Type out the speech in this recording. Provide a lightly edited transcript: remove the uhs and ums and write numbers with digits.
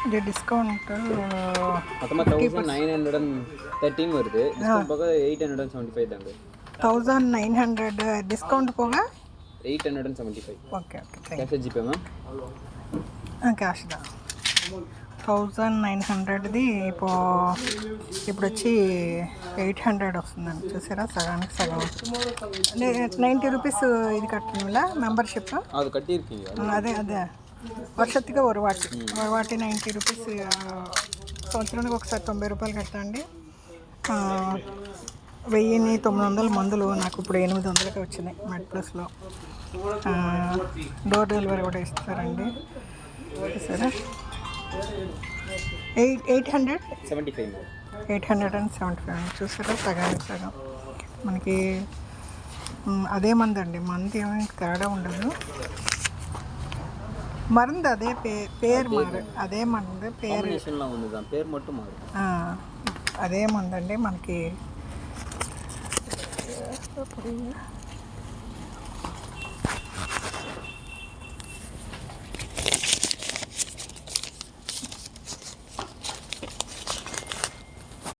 இது டிஸ்கவுண்ட் மொத்தமாக 1913 வருது. டிஸ்கவுண்ட் போக 875 தாங்க. 1900 டிஸ்கவுண்ட் போக 875. Okay okay cash GPay ma'am. Cash దా 1900ది ఇప్పుడు వచ్చి 800 వస్తుందండి. చూసారా, సగానికి సగం. 90 రூபீஸ் இது கட்டணும்ல மெம்பர்ஷிப். அது கட்டியிருக்கீங்க. అదే వర్షத்துக்கு ஒரு వాటి 90 రూపీస్. సంవత్సరానికి ఒకసారి 90 రూపాయలు కట్టండి. 1900 మందులు నాకు ఇప్పుడు 800కి వచ్చినాయి మెడ్ ప్లస్లో. డోర్ డెలివరీ కూడా ఇస్తారండి. సరే 875 చూసారా, సగానికి సగం. మనకి అదే మంది అండి, మంది ఏమీ తేడా ఉండదు. மருந்து அதே பேர் மாறு, அதே மருந்து பேர் అదే మందండి మనకి.